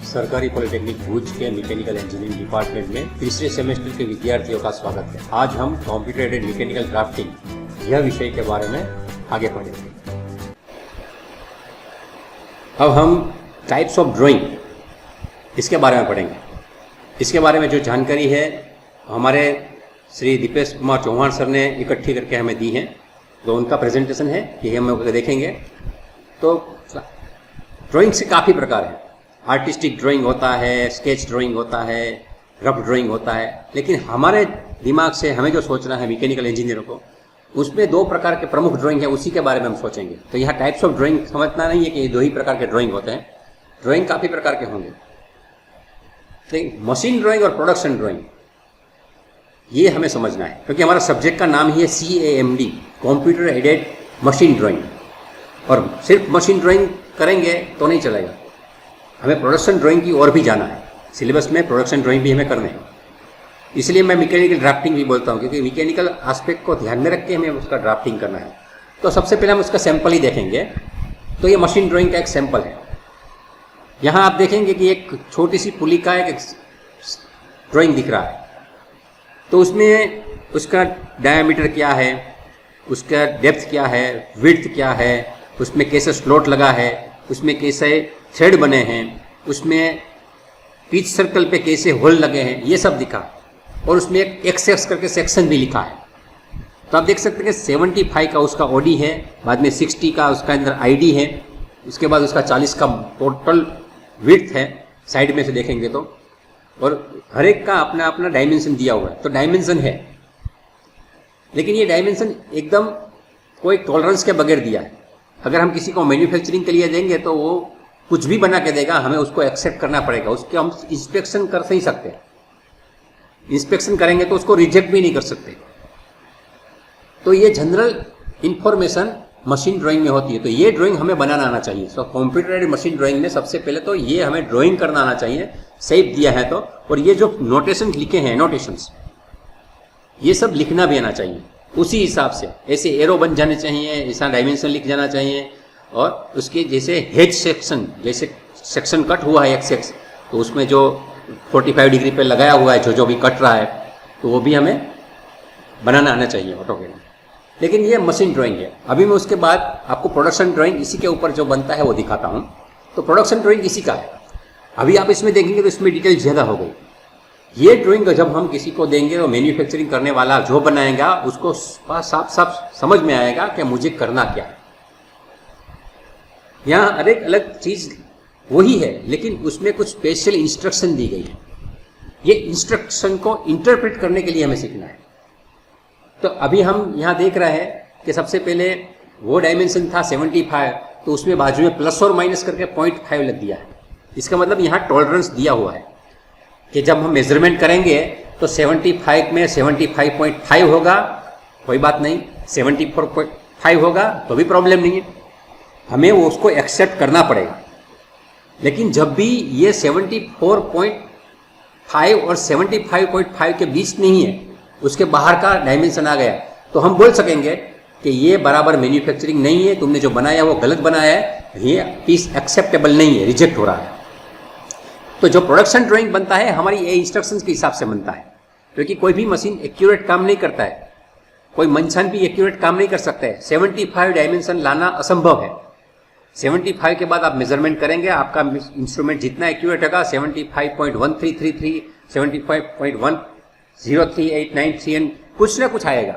सरकारी पॉलिटेक्निक भूज के mechanical engineering department में तीसरे सेमेस्टर के विद्यार्थियों का स्वागत है। आज हम कंप्यूटर एडेड मैकेनिकल ड्राफ्टिंग यह विषय के बारे में आगे पढ़ेंगे। अब हम टाइप्स ऑफ ड्राइंग इसके बारे में पढ़ेंगे। इसके बारे में जो जानकारी है हमारे श्री दीपेश कुमार चौहान सर ने इकट्ठी करके हमें दी है, तो उनका प्रेजेंटेशन है कि हम देखेंगे। तो ड्राइंग से काफ़ी प्रकार है। आर्टिस्टिक ड्राइंग होता है, स्केच ड्राइंग होता है, रफ ड्राइंग होता है, लेकिन हमारे दिमाग से हमें जो सोचना है मैकेनिकल इंजीनियरों को, उसमें दो प्रकार के प्रमुख ड्राइंग है, उसी के बारे में हम सोचेंगे। तो यहाँ टाइप्स ऑफ ड्राइंग समझना नहीं है कि ये दो ही प्रकार के ड्राइंग होते हैं। ड्राइंग काफ़ी प्रकार के होंगे। तो मशीन ड्राइंग और प्रोडक्शन ड्राइंग ये हमें समझना है, क्योंकि हमारा सब्जेक्ट का नाम ही है CAMD, computer aided machine drawing. और सिर्फ मशीन ड्राइंग करेंगे तो नहीं चलेगा, हमें प्रोडक्शन ड्राइंग की ओर भी जाना है। सिलेबस में प्रोडक्शन ड्राइंग भी हमें करने हैं, इसलिए मैं मैकेनिकल ड्राफ्टिंग भी बोलता हूँ, क्योंकि मैकेनिकल एस्पेक्ट को ध्यान में रख के हमें उसका ड्राफ्टिंग करना है। तो सबसे पहले हम उसका सैंपल ही देखेंगे। तो ये मशीन ड्राइंग का एक सैंपल है। यहाँ आप देखेंगे कि एक छोटी सी पुली का एक ड्राइंग दिख रहा है। तो उसमें उसका डायमीटर क्या है, उसका डेप्थ क्या है, विड्थ क्या है, उसमें कैसे स्लॉट लगा है, उसमें कैसे थ्रेड बने हैं, उसमें पिच सर्कल पे कैसे होल लगे हैं, ये सब दिखा। और उसमें एक एक्सेस करके सेक्शन भी लिखा है। तो आप देख सकते हैं कि 75 का उसका OD है, बाद में 60 का उसका अंदर ID है, उसके बाद उसका 40 का टोटल विड्थ है साइड में से देखेंगे तो, और हर एक का अपना अपना डायमेंशन दिया हुआ है। तो डायमेंशन है, लेकिन ये डायमेंशन एकदम कोई टॉलरेंस के बगैर दिया है। अगर हम किसी को मैन्युफैक्चरिंग के लिए देंगे तो वो कुछ भी बना के देगा, हमें उसको एक्सेप्ट करना पड़ेगा। उसके हम इंस्पेक्शन कर नहीं सकते, इंस्पेक्शन करेंगे तो उसको रिजेक्ट भी नहीं कर सकते। तो ये जनरल इंफॉर्मेशन मशीन ड्राइंग में होती है। तो ये ड्राइंग हमें बनाना आना चाहिए। So computer aided machine drawing में सबसे पहले तो ये हमें ड्राइंग करना आना चाहिए, शेप दिया है तो। और ये जो नोटेशन लिखे हैं, नोटेशंस, ये सब लिखना भी आना चाहिए उसी हिसाब से। ऐसे एरो बन जाने चाहिए, ऐसा डायमेंशन लिख जाना चाहिए। और उसके जैसे हेड सेक्शन, जैसे सेक्शन कट हुआ है एक्स, तो उसमें जो 45 डिग्री पे लगाया हुआ है जो भी कट रहा है, तो वो भी हमें बनाना आना चाहिए ऑटोकैड में। लेकिन ये मशीन ड्राइंग है। अभी मैं उसके बाद आपको प्रोडक्शन ड्राइंग इसी के ऊपर जो बनता है वो दिखाता हूँ। तो प्रोडक्शन ड्राइंग इसी का है। अभी आप इसमें देखेंगे तो इसमें डिटेल ज़्यादा हो गई। ये ड्राइंग जब हम किसी को देंगे तो मैन्युफैक्चरिंग करने वाला जो बनाएगा उसको साफ साफ समझ में आएगा कि मुझे करना क्या है। यहाँ हर एक अलग चीज़ वही है, लेकिन उसमें कुछ स्पेशल इंस्ट्रक्शन दी गई है। ये इंस्ट्रक्शन को इंटरप्रेट करने के लिए हमें सीखना है। तो अभी हम यहाँ देख रहे हैं कि सबसे पहले वो डायमेंशन था 75, तो उसमें बाजू में प्लस और माइनस करके 0.5 लग दिया है। इसका मतलब यहाँ टॉलरेंस दिया हुआ है कि जब हम मेजरमेंट करेंगे तो 75 में 75.5 होगा, कोई बात नहीं, 74.5 होगा तो भी प्रॉब्लम नहीं है, हमें वो उसको एक्सेप्ट करना पड़ेगा। लेकिन जब भी ये 74.5 और 75.5 के बीच नहीं है, उसके बाहर का डायमेंशन आ गया, तो हम बोल सकेंगे कि ये बराबर मैन्युफैक्चरिंग नहीं है, तुमने जो बनाया वो गलत बनाया है, ये पीस एक्सेप्टेबल नहीं है, रिजेक्ट हो रहा है। तो जो प्रोडक्शन ड्राइंग बनता है हमारी ये इंस्ट्रक्शंस के हिसाब से बनता है, क्योंकि कोई भी मशीन एक्यूरेट काम नहीं करता है, कोई इंसान भी एक्यूरेट काम नहीं कर सकता है। 75 डायमेंशन लाना असंभव है। 75 के बाद आप मेजरमेंट करेंगे, आपका इंस्ट्रूमेंट जितना एक्यूरेट होगा 75.1333, 75.103893 कुछ ना कुछ आएगा।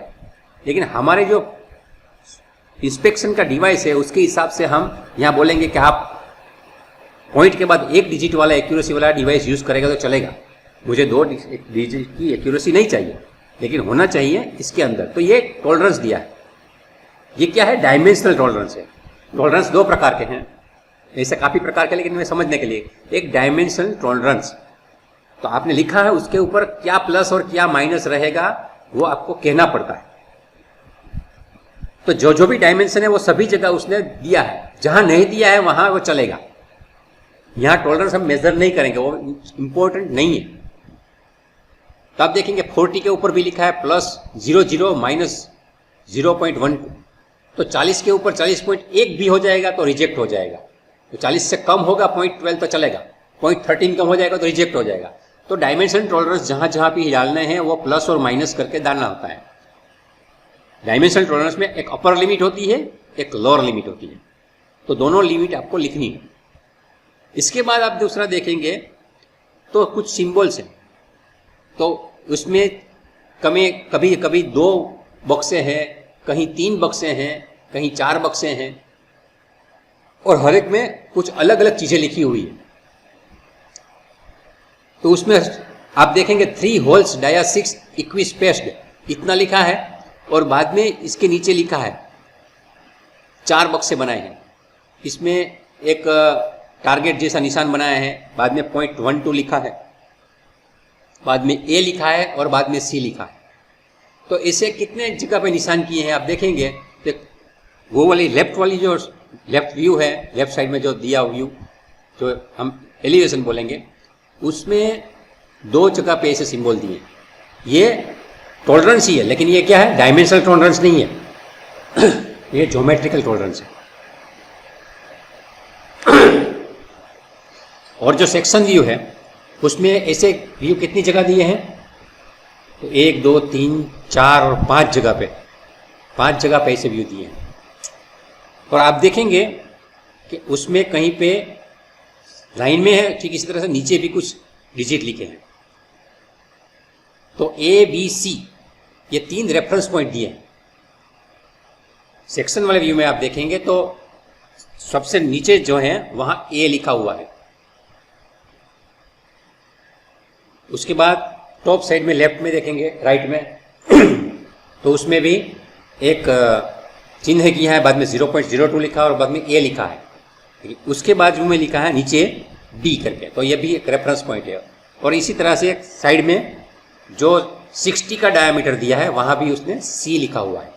लेकिन हमारे जो इंस्पेक्शन का डिवाइस है उसके हिसाब से हम यहाँ बोलेंगे कि आप पॉइंट के बाद 1 डिजिट वाला एक्यूरेसी वाला डिवाइस यूज़ करेगा तो चलेगा, मुझे 2 डिजिट की एक्यूरेसी नहीं चाहिए, लेकिन होना चाहिए इसके अंदर। तो ये टॉलरेंस दिया है। ये क्या है? डायमेंशनल टॉलरेंस है। टॉलरेंस 2 प्रकार के हैं, ऐसे काफ़ी प्रकार के, लेकिन मैं समझने के लिए एक डायमेंशनल टॉलरेंस, तो आपने लिखा है उसके ऊपर क्या प्लस और क्या माइनस रहेगा वो आपको कहना पड़ता है। तो जो भी डायमेंशन है वो सभी जगह उसने दिया है, जहां नहीं दिया है वहां वो चलेगा। यहां टॉलरेंस हम मेजर नहीं करेंगे, वो इंपॉर्टेंट नहीं है। तो आप देखेंगे 40 के ऊपर भी लिखा है +00 -0.12, तो 40 के ऊपर 40.1 भी हो जाएगा तो रिजेक्ट हो जाएगा। तो 40 से कम होगा 0.12 तो चलेगा, 0.13 कम हो जाएगा तो रिजेक्ट हो जाएगा। तो डायमेंशन टॉलरेंस जहां जहां भी डालने हैं वो प्लस और माइनस करके डालना होता है। डायमेंशन टॉलरेंस में एक अपर लिमिट होती है, एक लोअर लिमिट होती है, तो दोनों लिमिट आपको लिखनी है। इसके बाद आप दूसरा देखेंगे तो कुछ सिंबल्स हैं, तो उसमें कभी कभी 2 बक्से हैं, कहीं 3 बक्से हैं, कहीं 4 बक्से हैं, और हर एक में कुछ अलग अलग चीजें लिखी हुई है। तो उसमें आप देखेंगे 3 होल्स डाया 6 इक्विस्पेस्ड इतना लिखा है, और बाद में इसके नीचे लिखा है 4 बक्से बनाए हैं। इसमें एक टारगेट जैसा निशान बनाया है, बाद में 0.12 लिखा है, बाद में ए लिखा है और बाद में सी लिखा है। तो इसे कितने जगह पे निशान किए हैं आप देखेंगे तो वो वाली जो लेफ्ट व्यू है, लेफ्ट साइड में जो दिया व्यू जो हम एलिवेशन बोलेंगे, उसमें 2 जगह पे ऐसे सिंबल दिए। ये टॉलरेंस ही है, लेकिन ये क्या है, डायमेंशनल टॉलरेंस नहीं है ये ज्योमेट्रिकल टॉलरेंस है। और जो सेक्शन व्यू है उसमें ऐसे व्यू कितनी जगह दिए हैं, तो 1 2 3 4 और 5 जगह पे 5 जगह पे ऐसे व्यू दिए हैं। और आप देखेंगे कि उसमें कहीं पे लाइन में है, ठीक इसी तरह से नीचे भी कुछ डिजिट लिखे हैं। तो ए बी सी ये 3 रेफरेंस पॉइंट दिए हैं। सेक्शन वाले व्यू में आप देखेंगे तो सबसे नीचे जो है वहां ए लिखा हुआ है। उसके बाद टॉप साइड में लेफ्ट में देखेंगे, राइट में तो उसमें भी एक चिन्ह किया है, बाद में 0.02 लिखा है और बाद में ए लिखा है। उसके बाद में लिखा है नीचे डी करके, तो ये भी एक रेफरेंस पॉइंट है। और इसी तरह से एक साइड में जो 60 का डायमीटर दिया है वहां भी उसने सी लिखा हुआ है,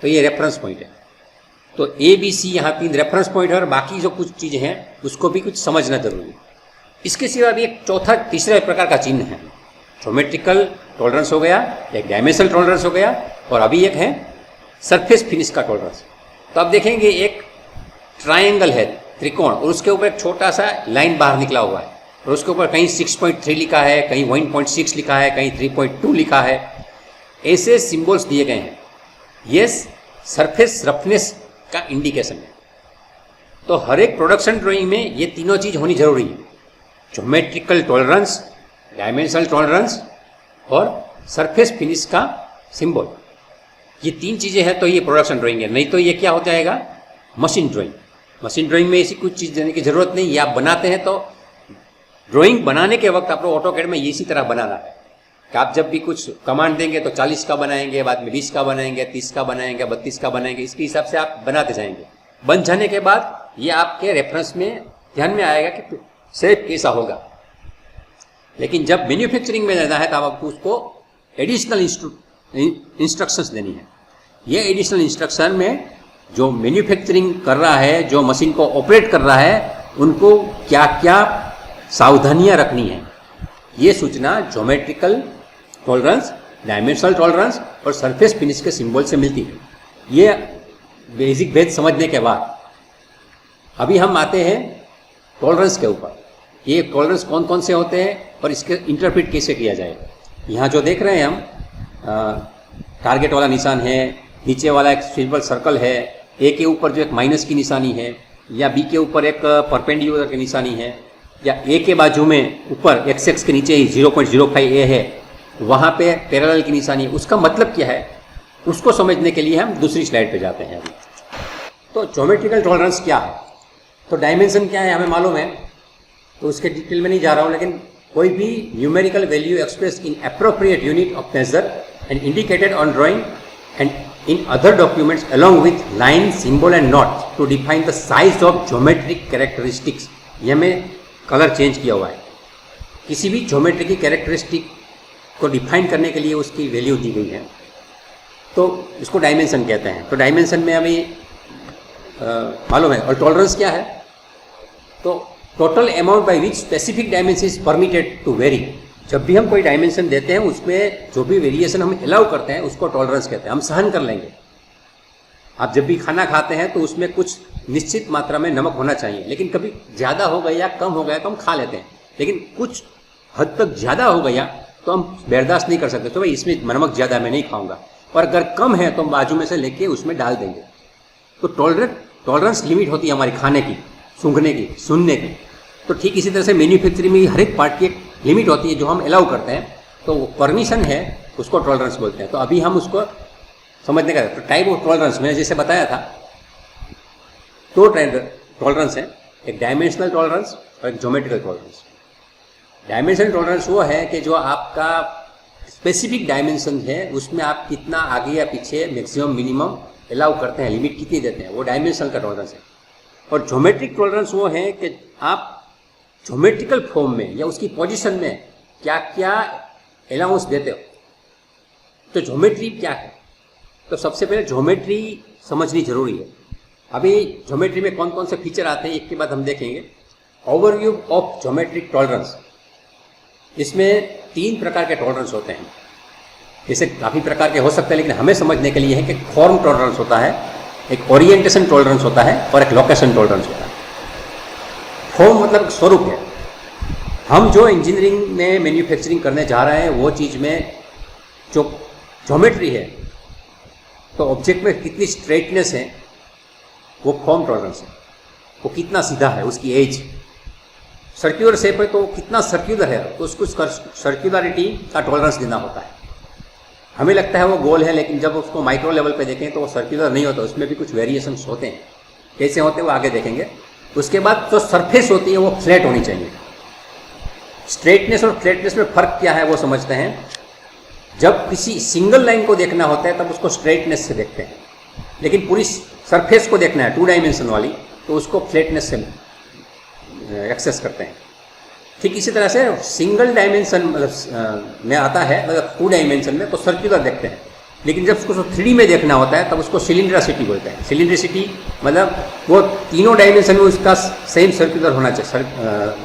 तो ये रेफरेंस पॉइंट है। तो ए बी सी यहाँ 3 रेफरेंस पॉइंट है, और बाकी जो कुछ चीजें हैं उसको भी कुछ समझना जरूरी है। इसके सिवा भी एक तीसरे प्रकार का चिन्ह है। ज्योमेट्रिकल टॉलरेंस हो गया, एक डायमेंशनल टॉलरेंस हो गया, और अभी एक है सरफेस फिनिश का टॉलरेंस। तो आप देखेंगे एक ट्रायंगल है, त्रिकोण, और उसके ऊपर एक छोटा सा लाइन बाहर निकला हुआ है, और उसके ऊपर कहीं 6.3 लिखा है, कहीं 1.6 लिखा है, कहीं 3.2 लिखा है। ऐसे सिंबल्स दिए गए हैं, ये सरफेस रफनेस का इंडिकेशन है। तो हर एक प्रोडक्शन ड्राइंग में ये तीनों चीज होनी जरूरी है, ज्योमेट्रिकल टॉलरेंस, डायमेंशनल टॉलरेंस और सरफेस फिनिश का सिंबल। ये 3 चीजें हैं तो ये प्रोडक्शन ड्राइंग है, नहीं तो ये क्या हो जाएगा, मशीन ड्राइंग। मशीन ड्राइंग में ऐसी कुछ चीज देने की जरूरत नहीं, ये आप बनाते हैं तो ड्राइंग बनाने के वक्त आपको ऑटोकैड में इसी तरह बनाना है कि आप जब भी कुछ कमांड देंगे तो 40 का बनाएंगे, बाद में 20 का बनाएंगे, 30 का बनाएंगे, 32 का बनाएंगे, इसके हिसाब से आप बनाते जाएंगे। बन जाने के बाद ये आपके रेफरेंस में ध्यान में आएगा कि शेप कैसा होगा। लेकिन जब मैन्युफैक्चरिंग में जाना है तो आपको उसको एडिशनल इंस्ट्रक्शंस देनी है। ये एडिशनल इंस्ट्रक्शन में जो मैन्युफैक्चरिंग कर रहा है, जो मशीन को ऑपरेट कर रहा है, उनको क्या क्या सावधानियां रखनी है, ये सूचना ज्योमेट्रिकल टॉलरेंस, डायमेंशनल टॉलरेंस और सरफेस फिनिश के सिंबल से मिलती है। ये बेसिक भेद समझने के बाद अभी हम आते हैं टॉलरेंस के ऊपर। ये टॉलरेंस कौन कौन से होते हैं और इसके इंटरप्रेट कैसे किया जाए। यहाँ जो देख रहे हैं हम टारगेट वाला निशान है, नीचे वाला एक सिंबल सर्कल है, ए के ऊपर जो एक माइनस की निशानी है, या बी के ऊपर एक परपेंडिकुलर की निशानी है, या ए के बाजू में ऊपर एक्स एक्स के नीचे ही 0.05 ए है, वहाँ पे पैरेलल की निशानी है। उसका मतलब क्या है उसको समझने के लिए हम दूसरी स्लाइड पे जाते हैं अभी। तो ज्योमेट्रिकल टॉलरेंस क्या है, तो डायमेंशन क्या है हमें मालूम है, तो उसके डिटेल में नहीं जा रहा हूँ। लेकिन कोई भी numerical value express in appropriate unit of measure and indicated on drawing and in other documents along with line, symbol and note to define the size of geometric characteristics। यह में कलर चेंज किया हुआ है। किसी भी geometry की characteristic को define करने के लिए उसकी वैल्यू दी गई है, तो इसको डायमेंशन कहते हैं। तो डायमेंशन में अभी मालूम है। और टॉलरेंस क्या है, तो total amount by which specific dimension is permitted to very. जब भी हम कोई डायमेंशन देते हैं उसमें जो भी वेरिएशन हम अलाउ करते हैं उसको टॉलरेंस कहते हैं। हम सहन कर लेंगे। आप जब भी खाना खाते हैं तो उसमें कुछ निश्चित मात्रा में नमक होना चाहिए, लेकिन कभी ज़्यादा हो गया या कम हो गया तो हम खा लेते हैं, लेकिन कुछ हद तक ज़्यादा हो गया तो हम बर्दाश्त नहीं कर सकते, तो भाई इसमें नमक ज़्यादा मैं नहीं खाऊंगा, और अगर कम है तो हम बाजू में से लेके उसमें डाल देंगे। तो टॉलरेंस लिमिट होती है हमारी खाने की, सूंघने की, सुनने की। तो ठीक इसी तरह से मैन्युफैक्चरिंग में हर एक पार्ट की एक लिमिट होती है जो हम अलाउ करते हैं, तो वो परमिशन है, उसको टॉलरेंस बोलते हैं। तो अभी हम उसको समझने का, तो टाइप ऑफ टॉलरेंस मैंने जैसे बताया था, दो टॉलरेंस है, एक डायमेंशनल टॉलरेंस और एक ज्योमेट्रिकल टॉलरेंस। डायमेंशनल टॉलरेंस वो है कि जो आपका स्पेसिफिक डायमेंशन है उसमें आप कितना आगे या पीछे मैक्सिमम मिनिमम अलाउ करते हैं, लिमिट कितनी देते हैं, वो डायमेंशनल का टॉलरेंस है। और ज्योमेट्रिक टॉलरेंस वो है कि आप ज्योमेट्रिकल फॉर्म में या उसकी पोजीशन में क्या क्या अलाउंस देते हो। तो ज्योमेट्री क्या है, तो सबसे पहले ज्योमेट्री समझनी जरूरी है। अभी ज्योमेट्री में कौन कौन से फीचर आते हैं एक के बाद हम देखेंगे। ओवरव्यू ऑफ ज्योमेट्रिक टॉलरेंस, इसमें 3 प्रकार के टॉलरेंस होते हैं। जैसे काफ़ी प्रकार के हो सकते हैं, लेकिन हमें समझने के लिए है कि फॉर्म टॉलरेंस होता है, एक ओरिएंटेशन टॉलरेंस होता है और एक लोकेशन टॉलरेंस होता है। फॉर्म मतलब स्वरूप है। हम जो इंजीनियरिंग में मैन्युफैक्चरिंग करने जा रहे हैं वो चीज़ में जो ज्योमेट्री है, तो ऑब्जेक्ट में कितनी स्ट्रेटनेस है वो फॉर्म टॉलरेंस है, वो कितना सीधा है, उसकी एज। सर्क्यूलर शेप है तो कितना सर्क्यूलर है, तो उसको सर्क्युलरिटी का टॉलरेंस देना होता है। हमें लगता है वो गोल है, लेकिन जब उसको माइक्रो लेवल पे देखें तो वो सर्क्युलर नहीं होता, उसमें भी कुछ वेरिएशंस होते हैं। कैसे होते हैं वो आगे देखेंगे। उसके बाद जो सरफेस होती है वो फ्लैट होनी चाहिए। स्ट्रेटनेस और फ्लैटनेस में फ़र्क क्या है वो समझते हैं। जब किसी सिंगल लाइन को देखना होता है तब उसको स्ट्रेटनेस से देखते हैं, लेकिन पूरी सरफेस को देखना है 2 डायमेंशन वाली, तो उसको फ्लैटनेस से एक्सेस करते हैं। ठीक इसी तरह से सिंगल डायमेंशन मतलब में आता है, मतलब 2 डायमेंशन में तो सर्क्युलर देखते हैं, लेकिन जब उसको 3D में देखना होता है तब उसको सिलिंड्रिसिटी बोलते हैं। सिलिंड्रिसिटी मतलब वो तीनों डायमेंशन में उसका सेम सर्क्युलर होना चाहिए,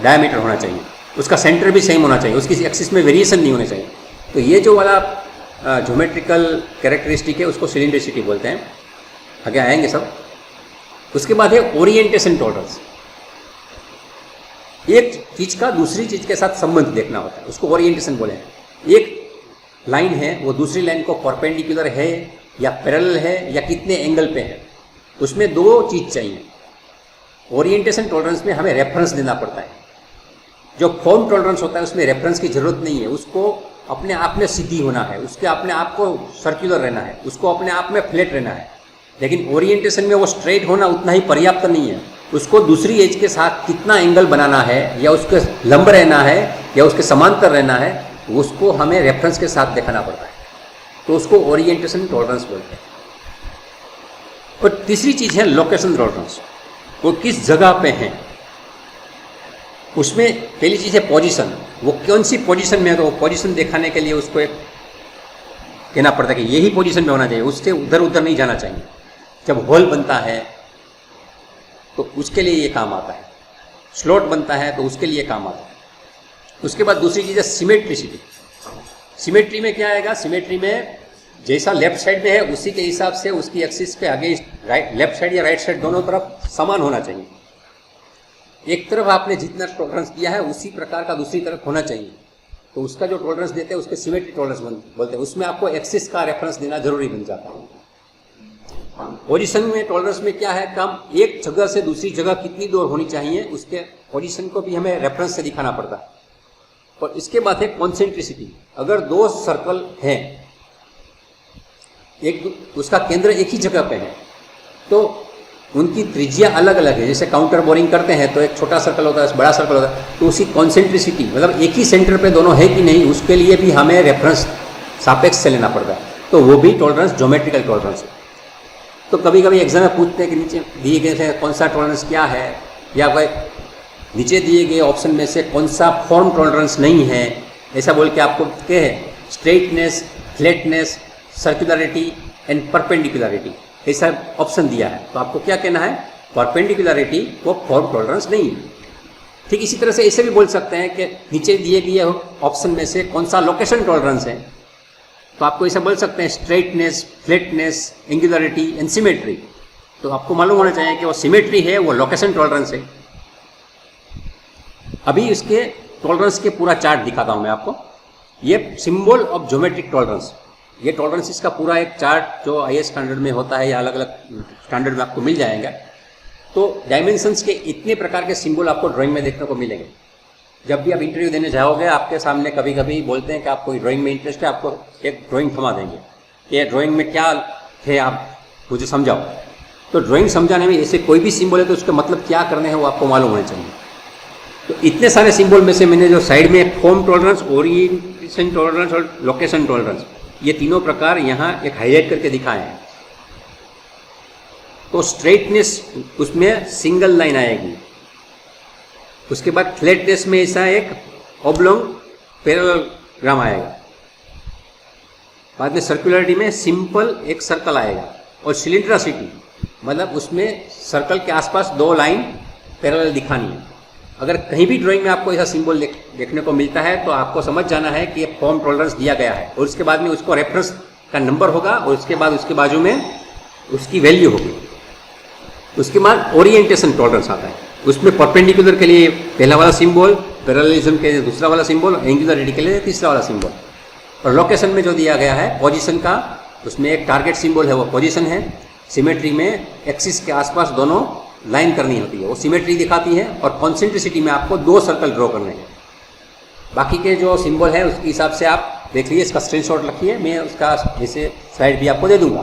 डायमीटर होना चाहिए, उसका सेंटर भी सेम होना चाहिए, उसकी एक्सिस में वेरिएशन नहीं होने चाहिए। तो ये जो वाला ज्योमेट्रिकल कैरेक्टरिस्टिक है उसको सिलिंड्रिसिटी बोलते हैं। आगे आएंगे सब। उसके बाद है ओरिएंटेशन टॉलरेंस। एक चीज़ का दूसरी चीज़ के साथ संबंध देखना होता है, उसको ओरिएंटेशन बोले हैं। एक लाइन है वो दूसरी लाइन को परपेंडिकुलर है या पैरेलल है या कितने एंगल पे है, उसमें 2 चीज़ चाहिए। ओरिएंटेशन टॉलरेंस में हमें रेफरेंस देना पड़ता है। जो फॉर्म टॉलरेंस होता है उसमें रेफरेंस की जरूरत नहीं है, उसको अपने आप में सीधी होना है, उसके अपने आप को सर्कुलर रहना है, उसको अपने आप में फ्लैट रहना है। लेकिन ओरिएंटेशन में वो स्ट्रेट होना उतना ही पर्याप्त नहीं है, उसको दूसरी एज के साथ कितना एंगल बनाना है, या उसके लंब रहना है या उसके समांतर रहना है, उसको हमें रेफरेंस के साथ देखना पड़ता है। तो उसको ओरिएंटेशन टॉलरेंस बोलते हैं। और तीसरी चीज़ है लोकेशन टॉलरेंस, वो किस जगह पे है। उसमें पहली चीज़ है पोजीशन, वो कौन सी पोजीशन में है, तो वो पोजीशन दिखाने के लिए उसको एक कहना पड़ता है कि यही पोजीशन में होना चाहिए, उससे उधर उधर नहीं जाना चाहिए। जब होल बनता है तो उसके लिए ये काम आता है, स्लॉट बनता है तो उसके लिए काम आता है। उसके बाद दूसरी चीज़ है सिमेट्रिसिटी। सिमेट्री में क्या आएगा, सिमेट्री में जैसा लेफ्ट साइड में है उसी के हिसाब से उसकी एक्सिस पे आगे लेफ्ट साइड या राइट साइड दोनों तरफ समान होना चाहिए। एक तरफ आपने जितना टॉलरेंस दिया है उसी प्रकार का दूसरी तरफ होना चाहिए, तो उसका जो टॉलरेंस देते हैं उसके सिमेट्री टॉलरेंस बोलते हैं। उसमें आपको एक्सिस का रेफरेंस देना जरूरी बन जाता है। पोजीशन में टॉलरेंस में क्या है, काम एक जगह से दूसरी जगह कितनी दूर होनी चाहिए, उसके पोजीशन को भी हमें रेफरेंस से दिखाना पड़ता है। और इसके बाद है कॉन्सेंट्रिसिटी। अगर 2 सर्कल हैं, एक उसका केंद्र एक ही जगह पे है, तो उनकी त्रिज्या अलग अलग है। जैसे काउंटर बोरिंग करते हैं तो एक छोटा सर्कल होता है, बड़ा सर्कल होता है, तो उसकी कॉन्सेंट्रिसिटी मतलब एक ही सेंटर पे दोनों है कि नहीं, उसके लिए भी हमें रेफरेंस सापेक्ष से लेना पड़ता है। तो वो भी टॉलरेंस ज्योमेट्रिकल टॉलरेंस है। तो कभी कभी एग्जाम में पूछते हैं कि नीचे दिए गए थे कौन सा टॉलरेंस क्या है, या कोई नीचे दिए गए ऑप्शन में से कौन सा फॉर्म टॉलरेंस नहीं है, ऐसा बोल के आपको क्या है, स्ट्रेटनेस, फ्लैटनेस, सर्कुलरिटी एंड परपेंडिकुलरिटी, ऐसा ऑप्शन दिया है। तो आपको क्या कहना है, परपेंडिकुलरिटी वो फॉर्म टॉलरेंस नहीं है। ठीक इसी तरह से ऐसे भी बोल सकते हैं कि नीचे दिए गए ऑप्शन में से कौन सा लोकेशन टॉलरेंस है, तो आपको ऐसा बोल सकते हैं straightness, flatness, angularity and symmetry. तो आपको मालूम होना चाहिए कि वो सिमेट्री है, वो लोकेशन टॉलरेंस है। अभी इसके टॉलरेंस के पूरा चार्ट दिखाता हूं मैं आपको। ये सिंबल ऑफ ज्योमेट्रिक टॉलरेंस, ये टॉलरेंस इसका पूरा एक चार्ट जो आईएएस स्टैंडर्ड में होता है या अलग अलग स्टैंडर्ड में आपको मिल जाएगा। तो डायमेंशंस के इतने प्रकार के सिंबल आपको ड्राइंग में देखने को मिलेंगे। जब भी आप इंटरव्यू देने जाओगे, आपके सामने कभी कभी बोलते हैं कि आपको ड्राइंग में इंटरेस्ट है, आपको एक ड्राइंग थमा देंगे, ये ड्राइंग में क्या है आप मुझे समझाओ। तो ड्राइंग समझाने में ऐसे कोई भी सिंबल है तो उसका मतलब क्या करने हैं वो आपको मालूम होना चाहिए। तो इतने सारे सिंबल में से मैंने जो साइड में फॉर्म टॉलरेंस, ओरिएंटेशन टॉलरेंस और लोकेशन टॉलरेंस, ये तीनों प्रकार यहाँ एक हाईलाइट करके दिखाए हैं। तो स्ट्रेटनेस उसमें सिंगल लाइन आएगी, उसके बाद फ्लैटनेस में ऐसा एक ऑब्लोंग पैरेललोग्राम आएगा, बाद में सर्कुलरिटी में सिंपल एक सर्कल आएगा, और सिलिंड्रासिटी मतलब उसमें सर्कल के आसपास दो लाइन पैरेलल दिखानी है। अगर कहीं भी ड्राइंग में आपको ऐसा सिंबल देखने को मिलता है तो आपको समझ जाना है कि ये फॉर्म टॉलरेंस दिया गया है, और उसके बाद में उसको रेफरेंस का नंबर होगा, और उसके बाद उसके बाजू में उसकी वैल्यू होगी। उसके बाद ओरिएंटेशन टॉलरेंस आता है, उसमें परपेंडिकुलर के लिए पहला वाला सिंबल, पैरेललिज्म के लिए दूसरा वाला सिंबल, एंगुलरिटी के लिए तीसरा वाला सिंबल। और लोकेशन में जो दिया गया है पोजीशन का, उसमें एक टारगेट सिंबल है, वो पोजीशन है। सिमेट्री में एक्सिस के आसपास दोनों लाइन करनी होती है, वो सिमेट्री दिखाती है। और कॉन्सेंट्रिसिटी में आपको दो सर्कल ड्रॉ करने हैं। बाकी के जो सिंबल है उसके हिसाब से आप देख लीजिए, इसका स्क्रीनशॉट रखिए, मैं उसका जैसे स्लाइड भी आपको दे दूंगा।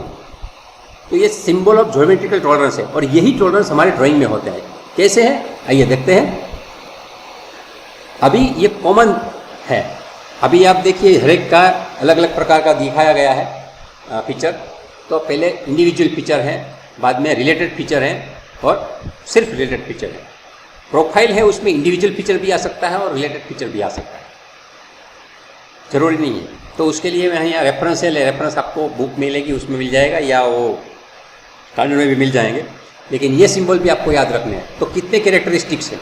तो ये सिंबल ऑफ ज्योमेट्रिकल टॉलरेंस है, और यही टॉलरेंस हमारे ड्राइंग में होते हैं। कैसे है आइए देखते हैं। अभी ये कॉमन है, अभी आप देखिए हर एक का अलग अलग प्रकार का दिखाया गया है फीचर। तो पहले इंडिविजुअल फीचर है, बाद में रिलेटेड फीचर है, और सिर्फ रिलेटेड फीचर है। प्रोफाइल है, उसमें इंडिविजुअल फीचर भी आ सकता है और रिलेटेड फीचर भी आ सकता है, जरूरी नहीं है। तो उसके लिए मैं यहाँ रेफरेंस है, रेफरेंस आपको बुक मिलेगी उसमें मिल जाएगा, या वो स्टैंडर्ड में भी मिल जाएंगे। लेकिन ये सिंबल भी आपको याद रखने हैं। तो कितने कैरेक्टरिस्टिक्स हैं,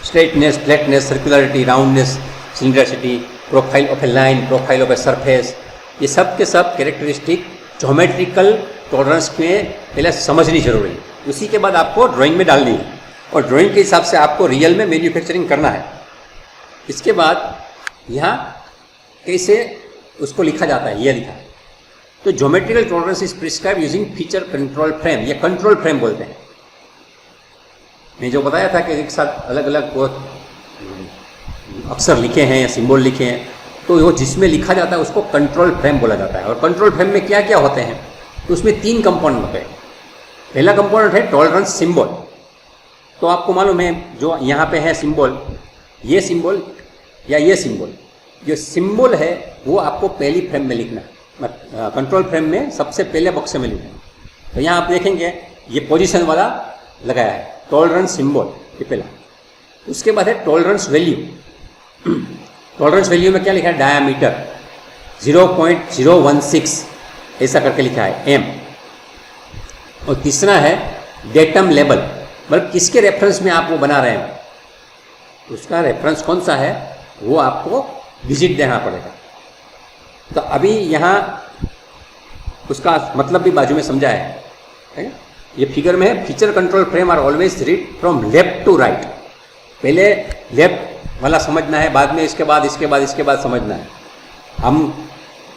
straightness, flatness, circularity, roundness, cylindricity, profile of a line, profile of a surface, ये सब के सब कैरेक्टरिस्टिक ज्योमेट्रिकल टॉलरेंस में पहले समझनी जरूरी है। उसी के बाद आपको ड्राइंग में डालनी है, और ड्राइंग के हिसाब से आपको रियल में मैन्युफैक्चरिंग करना है। इसके बाद यहाँ कैसे उसको लिखा जाता है, ये लिखा है। तो geometrical tolerance is prescribe using feature control frame, ये कंट्रोल फ्रेम बोलते हैं। मैं जो बताया था कि एक साथ अलग अलग वो अक्षर लिखे हैं या सिंबल लिखे हैं, तो वो जिसमें लिखा जाता है उसको कंट्रोल फ्रेम बोला जाता है। और कंट्रोल फ्रेम में क्या क्या होते हैं, तो उसमें तीन कंपोनेंट होते हैं। पहला कंपोनेंट है टॉलरेंस सिंबल। तो आपको मालूम है जो यहाँ पे है सिंबल, ये सिंबल या ये सिंबल, जो सिंबल है वो आपको पहली फ्रेम में लिखना है, कंट्रोल फ्रेम में सबसे पहले बक्से में लिखना है। तो यहाँ आप देखेंगे ये पोजीशन वाला लगाया है, टॉलरेंस सिंबल ये पहला। उसके बाद है टॉलरेंस वैल्यू। टॉलरेंस वैल्यू में क्या लिखा है, डायामीटर 0.016 ऐसा करके लिखा है, एम। और तीसरा है डेटम लेबल, मतलब किसके रेफरेंस में आप वो बना रहे हैं, उसका रेफरेंस कौन सा है वो आपको डिजिट देना पड़ेगा। तो अभी यहाँ उसका मतलब भी बाजू में समझा है। ये फिगर में है, feature control frame are always read from left to right. पहले लेफ्ट वाला समझना है, बाद में इसके बाद समझना है। हम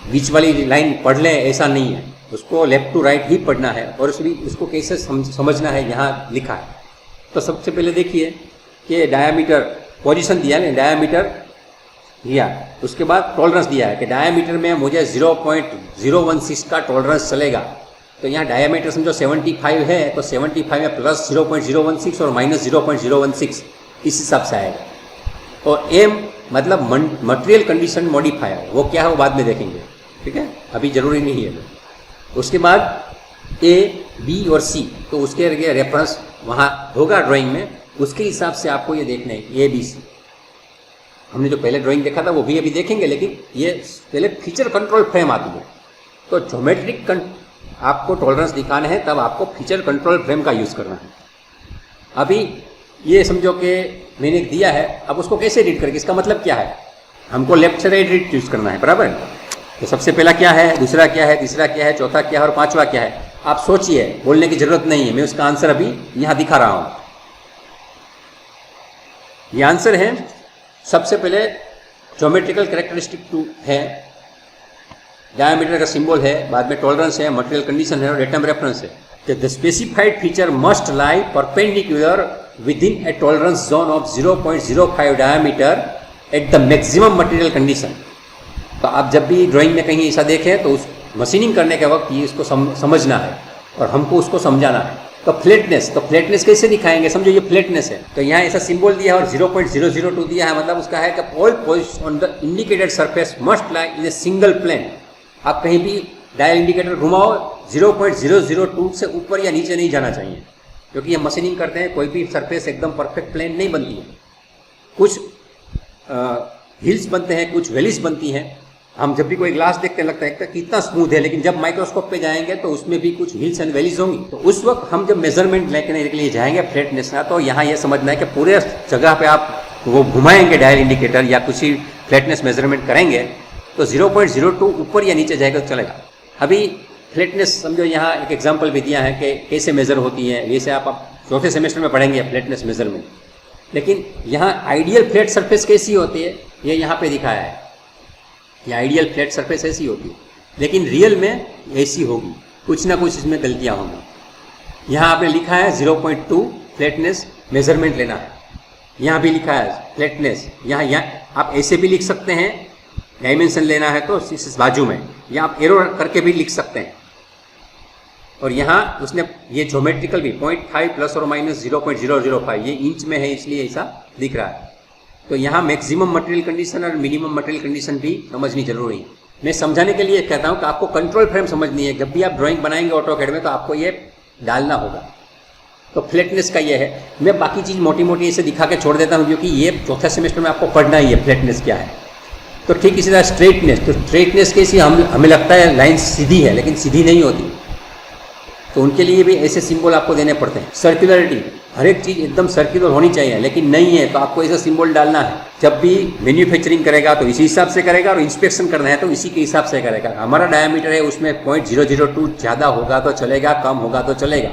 बीच वाली लाइन पढ़ लें ऐसा नहीं है, उसको लेफ्ट टू राइट ही पढ़ना है। और उसको कैसे समझना है यहाँ लिखा है। तो सबसे पहले देखिए कि डायामीटर पोजीशन दिया है, डायामीटर दिया, उसके बाद टॉलरेंस दिया है कि डायामीटर में मुझे 0.016 का टॉलरेंस चलेगा। तो यहाँ डायामीटर समझो 75 है, तो 75 में प्लस 0.016 और माइनस 0.016 इस हिसाब से आएगा। और एम मतलब मटेरियल कंडीशन मॉडिफायर, वो क्या है वो बाद में देखेंगे, ठीक है, अभी जरूरी नहीं है। उसके बाद ए, बी और सी, तो उसके रेफरेंस वहाँ होगा ड्राइंग में, उसके हिसाब से आपको ये देखना है ए, बी, सी। हमने जो पहले ड्राइंग देखा था वो भी अभी देखेंगे, लेकिन ये पहले फीचर कंट्रोल फ्रेम आती है। तो ज्योमेट्रिक आपको टॉलरेंस दिखाना है, तब आपको फीचर कंट्रोल फ्रेम का यूज़ करना है। अभी ये समझो कि मैंने दिया है, अब उसको कैसे रीड करके, इसका मतलब क्या है, हमको लेफ्ट से राइट रीड यूज़ करना है, बराबर। तो सबसे पहला क्या है, दूसरा क्या है, तीसरा क्या है, चौथा क्या है और पांचवा क्या है, आप सोचिए, बोलने की जरूरत नहीं है, मैं उसका आंसर अभी यहां दिखा रहा हूं। ये आंसर है, सबसे पहले ज्योमेट्रिकल कैरेक्टरिस्टिक टू है, डायमीटर का सिंबल है, बाद में टॉलरेंस है, मटेरियल कंडीशन है और डेटम रेफरेंस है। The specified feature must lie perpendicular within A tolerance zone of 0.05 diameter at the maximum material condition. तो आप जब भी ड्राइंग में कहीं ऐसा देखें तो उस मशीनिंग करने के वक्त ये इसको समझना है और हमको उसको समझाना है। तो फ्लैटनेस कैसे दिखाएंगे, समझो ये फ्लैटनेस है, तो यहाँ ऐसा सिंबल दिया है और 0.002 दिया है, मतलब उसका है कि all points on the indicated surface must lie in a single plane. आप कहीं भी डायल इंडिकेटर घुमाओ, 0.002 से ऊपर या नीचे नहीं जाना चाहिए, क्योंकि ये मशीनिंग करते हैं, कोई भी सरफेस एकदम परफेक्ट प्लेन नहीं बनती है, कुछ हिल्स बनते हैं, कुछ वैलीज बनती हैं। हम जब भी कोई ग्लास देखते हैं लगता है कितना स्मूथ है, लेकिन जब माइक्रोस्कोप पे जाएंगे तो उसमें भी कुछ हिल्स एंड वैलीज होंगी। तो उस वक्त हम जब मेजरमेंट लेने के लिए जाएंगे फ्लैटनेस का, तो यहाँ ये समझना है कि पूरे जगह पे आप वो घुमाएंगे डायल इंडिकेटर या कुछ ही फ्लैटनेस मेजरमेंट करेंगे तो 0.02 ऊपर या नीचे जाएगा तो चलेगा। अभी फ्लैटनेस समझो, यहाँ एक एग्जाम्पल भी दिया है कि कैसे मेजर होती है, वैसे आप चौथे सेमेस्टर में पढ़ेंगे फ्लैटनेस मेजरमेंट। लेकिन यहाँ आइडियल फ्लैट सरफेस कैसी होती है, ये यहाँ पे दिखाया है, ये आइडियल फ्लैट सरफेस ऐसी होती है, लेकिन रियल में ऐसी होगी, कुछ ना कुछ इसमें गलतियाँ होंगी। यहाँ आपने लिखा है 0.2 फ्लैटनेस मेजरमेंट लेना है, यहाँ भी लिखा है फ्लैटनेस, यहाँ आप ऐसे भी लिख सकते हैं, डायमेंशन लेना है तो इस बाजू में, या आप एरो करके भी लिख सकते हैं। और यहाँ उसने ये ज्योमेट्रिकल भी 0.5 प्लस और माइनस 0.005, ये इंच में है इसलिए ऐसा दिख रहा है। तो यहाँ मैक्सिमम मटेरियल कंडीशन और मिनिमम मटेरियल कंडीशन भी समझनी जरूरी है। मैं समझाने के लिए कहता हूँ कि आपको कंट्रोल फ्रेम समझनी है, जब भी आप ड्राइंग बनाएंगे ऑटोकैड में तो आपको ये डालना होगा। तो फ्लैटनेस का ये है, मैं बाकी चीज़ मोटी मोटी ऐसे दिखा के छोड़ देता हूँ, क्योंकि ये चौथे सेमेस्टर में आपको पढ़ना ही है फ्लैटनेस क्या है। तो ठीक इसी तरह स्ट्रेटनेस, तो स्ट्रेटनेस कैसी, हमें लगता है लाइन सीधी है, लेकिन सीधी नहीं होती, तो उनके लिए भी ऐसे सिंबल आपको देने पड़ते हैं। सर्कुलरिटी, हर एक चीज़ एकदम सर्कुलर होनी चाहिए, लेकिन नहीं है तो आपको ऐसा सिंबल डालना है। जब भी मैन्युफैक्चरिंग करेगा तो इसी हिसाब से करेगा, और इंस्पेक्शन करना है तो इसी के हिसाब से करेगा। हमारा डायमीटर है, उसमें 0.002 ज़्यादा होगा तो चलेगा, कम होगा तो चलेगा,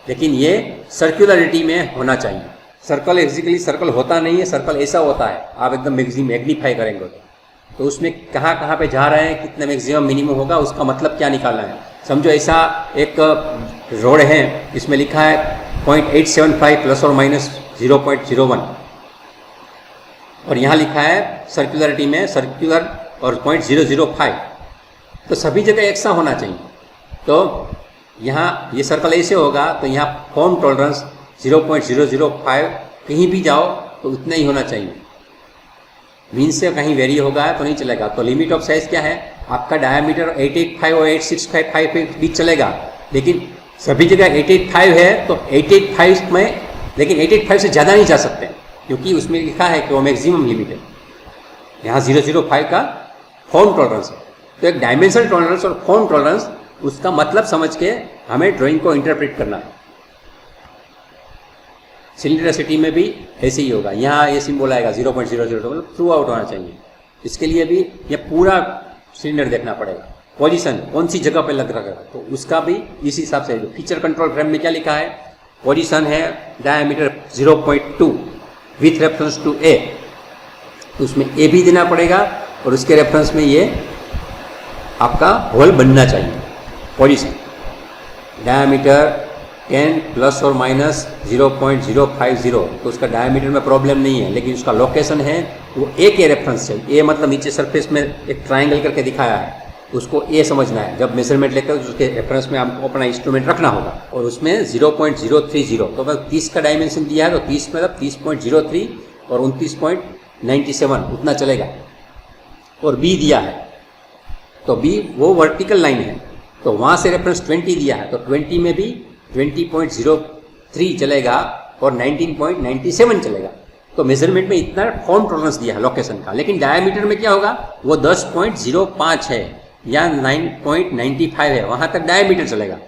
लेकिन ये सर्कुलरिटी में होना चाहिए। सर्कल एक्जिकली सर्कल होता नहीं है, सर्कल ऐसा होता है, आप एकदम मैग्नीफाई करेंगे तो उसमें कहाँ पे जा रहे हैं, कितना मैक्सिमम मिनिमम होगा, उसका मतलब क्या निकालना है। समझो ऐसा एक रोड है, इसमें लिखा है 0.875 प्लस और माइनस 0.01, और यहाँ लिखा है सर्कुलरिटी में सर्कुलर और 0.005, तो सभी जगह एक सा होना चाहिए। तो यहाँ ये सर्कल ऐसे होगा तो यहाँ फॉर्म टॉलरेंस 0.005, कहीं भी जाओ तो उतना ही होना चाहिए, मीन से कहीं वेरी होगा तो नहीं चलेगा। तो लिमिट ऑफ साइज क्या है, आपका डायमीटर 885 और 865 के बीच चलेगा, लेकिन सभी जगह 885 है तो 885 में, लेकिन 885 से ज़्यादा नहीं जा सकते, क्योंकि उसमें लिखा है कि वो मैक्सिमम लिमिट है। यहाँ 005 का फॉर्म टॉलरेंस है, तो एक डायमेंशनल टॉलरेंस और फॉर्म टॉलरेंस, उसका मतलब समझ के हमें ड्राइंग को इंटरप्रेट करना है। सिलिंडरिसिटी में भी ऐसे ही होगा, यहाँ ये सिंबल आएगा 0.002, मतलब थ्रू आउट होना चाहिए। इसके लिए भी ये पूरा सिलेंडर देखना पड़ेगा, पोजीशन कौन सी जगह पे लग रहा है, तो उसका भी इस हिसाब से। फीचर कंट्रोल फ्रेम में क्या लिखा है, पोजीशन है डायमीटर 0.2 विथ रेफरेंस टू ए, तो उसमें ए भी देना पड़ेगा और उसके रेफरेंस में ये आपका होल बनना चाहिए। पोजीशन डायमीटर 10 प्लस और माइनस 0.050, तो उसका डायमीटर में प्रॉब्लम नहीं है, लेकिन उसका लोकेशन है वो ए के रेफरेंस है। ए मतलब नीचे सरफेस में एक ट्रायंगल करके दिखाया है, उसको ए समझना है। जब मेजरमेंट लेकर उसके रेफरेंस में आपको अपना इंस्ट्रूमेंट रखना होगा, और उसमें 0.030, तो बस 30 का डायमेंशन दिया है, तो 30 मतलब 30.03 और 29.97 उतना चलेगा। और बी दिया है, तो बी वो वर्टिकल लाइन है, तो वहाँ से रेफरेंस 20 दिया है, तो 20 में भी 20.03 चलेगा और 19.97 चलेगा। तो मेजरमेंट में इतना फॉर्म टॉलरेंस दिया है लोकेशन का, लेकिन डायमीटर में क्या होगा, वो 10.05 है या 9.95 है, वहाँ तक डायमीटर चलेगा।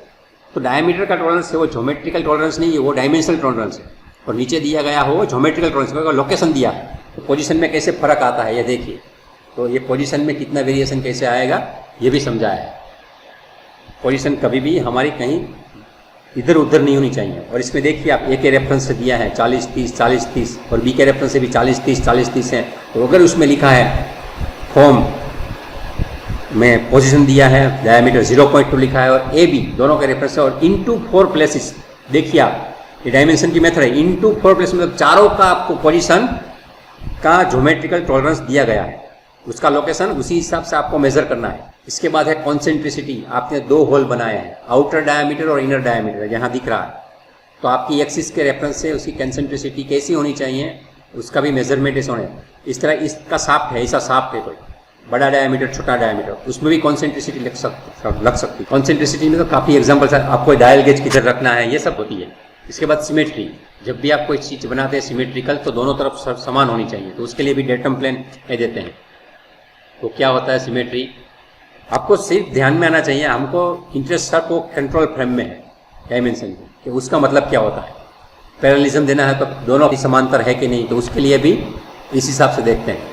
तो डायमीटर का टॉलरेंस है वो ज्योमेट्रिकल टॉलरेंस नहीं है, वो डायमेंशनल टॉलरेंस है। और नीचे दिया गया हो ज्योमेट्रिकल टॉलरेंस, लोकेशन दिया है, तो पोजीशन में कैसे फर्क आता है ये देखिए। तो ये पोजीशन में कितना वेरिएशन कैसे आएगा ये भी समझाया है। पोजीशन कभी भी हमारी कहीं इधर उधर नहीं होनी चाहिए। और इसमें देखिए आप ए के रेफरेंस से दिया है 40-30 40-30 और बी के रेफरेंस से भी 40-30 40-30 है। तो अगर उसमें लिखा है फॉर्म में पोजीशन दिया है, डायमीटर 0.2 लिखा है और ए बी दोनों के रेफरेंस है और इनटू 4 प्लेसेस, देखिए आप ये डायमेंशन की मेथड है, इनटू 4 प्लेसेस मतलब चारों का आपको पोजीशन का ज्योमेट्रिकल टॉलरेंस दिया गया है, उसका लोकेशन उसी हिसाब से आपको मेजर करना है। इसके बाद है कॉन्सेंट्रिसिटी, आपने 2 होल बनाए हैं, आउटर डायमीटर और इनर डायमीटर यहाँ दिख रहा है। तो आपकी एक्सिस के रेफरेंस से उसकी कॉन्सेंट्रिसिटी कैसी होनी चाहिए उसका भी मेजरमेंट ऐसा होना है। इस तरह इसका साफ्ट है, ऐसा साफ्ट है कोई बड़ा डायमीटर छोटा डायमीटर, उसमें भी कॉन्सेंट्रिसिटी लग सकती है। कॉन्सेंट्रिसिटी में तो काफ़ी एग्जाम्पल्स है, आपको डायल गेज किधर रखना है ये सब होती है। इसके बाद सिमेट्री, जब भी आप कोई चीज़ बनाते हैं सिमेट्रिकल तो दोनों तरफ समान होनी चाहिए, तो उसके लिए भी डेटम प्लेन देते हैं। तो क्या होता है सिमेट्री, आपको सिर्फ ध्यान में आना चाहिए, हमको इंटरेस्ट सर को कंट्रोल फ्रेम में है डायमेंशन कि उसका मतलब क्या होता है। पैरेललिज्म देना है तो दोनों समांतर है कि नहीं, तो उसके लिए भी इस हिसाब से देखते हैं।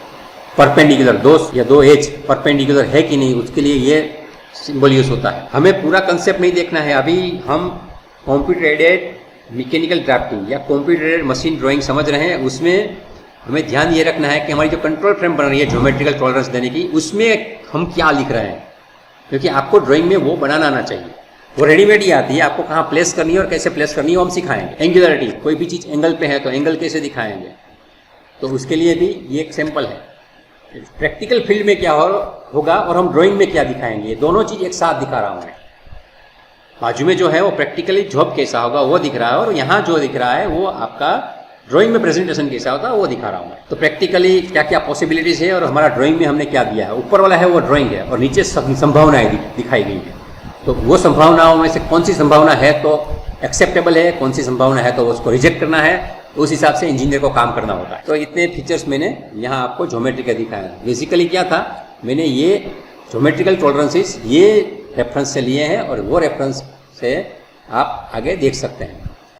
परपेंडिकुलर 2 या 2 एज परपेंडिकुलर है कि नहीं, उसके लिए ये सिंबल यूज होता है। हमें पूरा कंसेप्ट नहीं देखना है, अभी हम कंप्यूटर एडेड मैकेनिकल ड्राफ्टिंग या कंप्यूटर एडेड मशीन ड्राइंग समझ रहे हैं। उसमें हमें ध्यान ये रखना है कि हमारी जो कंट्रोल फ्रेम बन रही है ज्योमेट्रिकल टॉलरेंस देने की, उसमें हम क्या लिख रहे हैं, क्योंकि आपको ड्राइंग में वो बनाना आना चाहिए। वो रेडीमेड ही आती है, आपको कहाँ प्लेस करनी है और कैसे प्लेस करनी है वो हम सिखाएंगे। एंगुलरिटी, कोई भी चीज़ एंगल पे है तो एंगल कैसे दिखाएंगे, तो उसके लिए भी ये एक सैंपल है। प्रैक्टिकल फील्ड में क्या होगा और हम ड्राइंग में क्या दिखाएंगे, ये दोनों चीज़ एक साथ दिखा रहा हूँ मैं। बाजू में जो है वो प्रैक्टिकली जॉब कैसा होगा वो दिख रहा है, और यहाँ जो दिख रहा है वो आपका ड्राइंग में प्रेजेंटेशन कैसा होता है वो दिखा रहा हूँ मैं। तो प्रैक्टिकली क्या क्या पॉसिबिलिटीज़ है और हमारा ड्राइंग में हमने क्या दिया है। ऊपर वाला है वो ड्राइंग है और नीचे संभावनाएं दिखाई गई है। तो वो संभावनाओं में से कौन सी संभावना है तो एक्सेप्टेबल है, कौन सी संभावना है तो उसको रिजेक्ट करना है, उस हिसाब से इंजीनियर को काम करना होता है। तो इतने फीचर्स मैंने यहाँ आपको ज्योमेट्री का दिखाया। बेसिकली क्या था, मैंने ये ज्योमेट्रिकल टॉलरेंसेस ये रेफरेंस से लिए हैं और वो रेफरेंस से आप आगे देख सकते हैं।